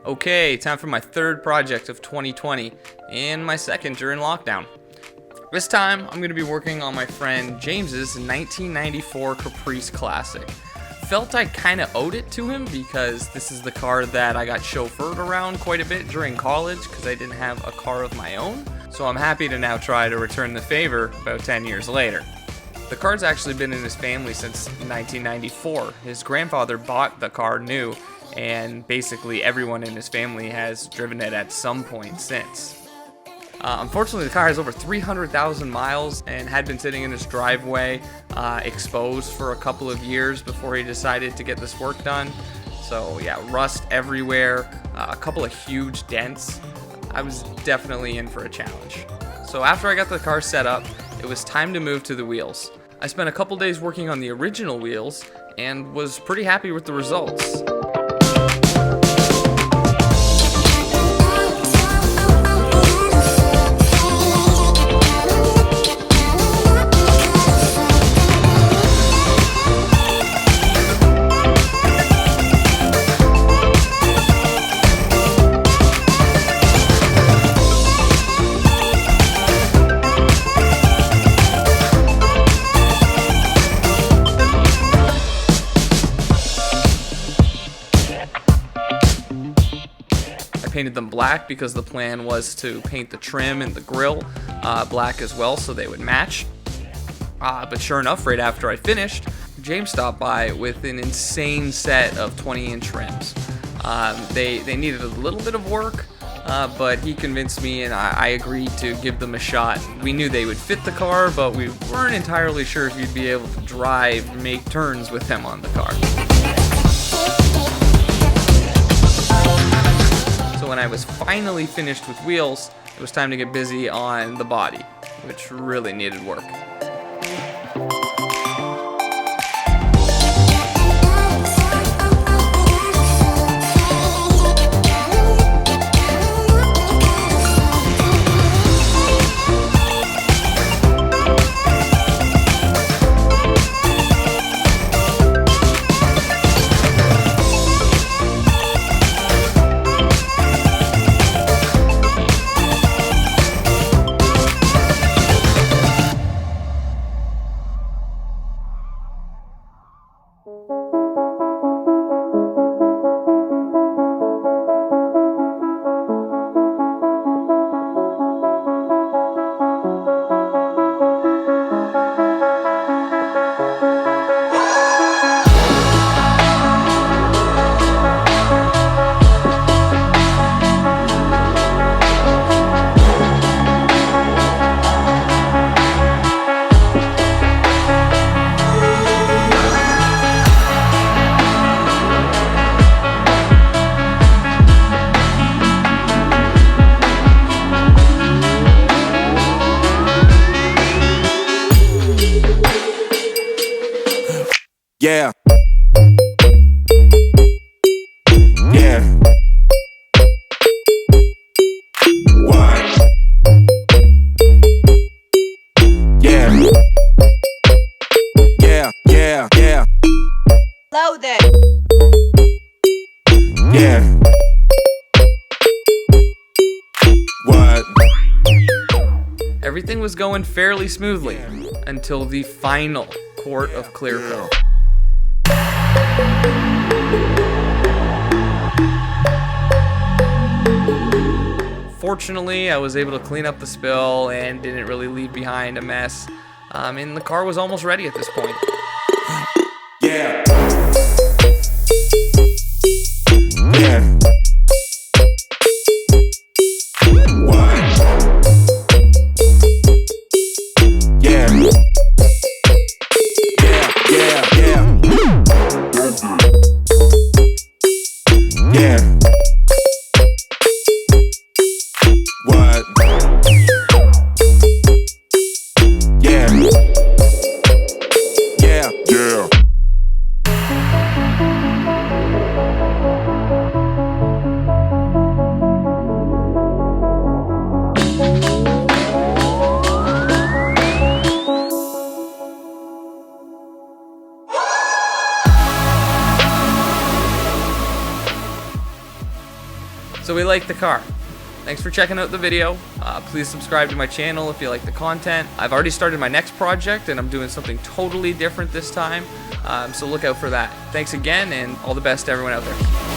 Okay, time for my third project of 2020 and my second during lockdown. This time, I'm going to be working on my friend James's 1994 Caprice Classic. Felt I kind of owed it to him because this is the car that I got chauffeured around quite a bit during college because I didn't have a car of my own. So I'm happy to now try to return the favor about 10 years later. The car's actually been in his family since 1994. His grandfather bought the car new, and basically everyone in his family has driven it at some point since. Unfortunately, the car has over 300,000 miles and had been sitting in his driveway exposed for a couple of years before he decided to get this work done. So yeah, rust everywhere, a couple of huge dents. I was definitely in for a challenge. So after I got the car set up, it was time to move to the wheels. I spent a couple days working on the original wheels and was pretty happy with the results. Painted them black because the plan was to paint the trim and the grille black as well so they would match. But sure enough, right after I finished, James stopped by with an insane set of 20-inch rims. They needed a little bit of work, but he convinced me and I agreed to give them a shot. We knew they would fit the car, but we weren't entirely sure if you'd be able to drive and make turns with them on the car. So when I was finally finished with wheels, it was time to get busy on the body, which really needed work. Yeah. Yeah. What? Yeah. Yeah, yeah, yeah. Load it. Yeah. What? Everything was going fairly smoothly until the final quart of clear coat. Fortunately, I was able to clean up the spill and didn't really leave behind a mess. And the car was almost ready at this point. Yeah. Yeah. What? Yeah. Yeah, yeah, yeah. Yeah. What? Yeah. Yeah. Yeah. So we like the car. Thanks for checking out the video. Please subscribe to my channel if you like the content. I've already started my next project and I'm doing something totally different this time. So look out for that. Thanks again and all the best to everyone out there.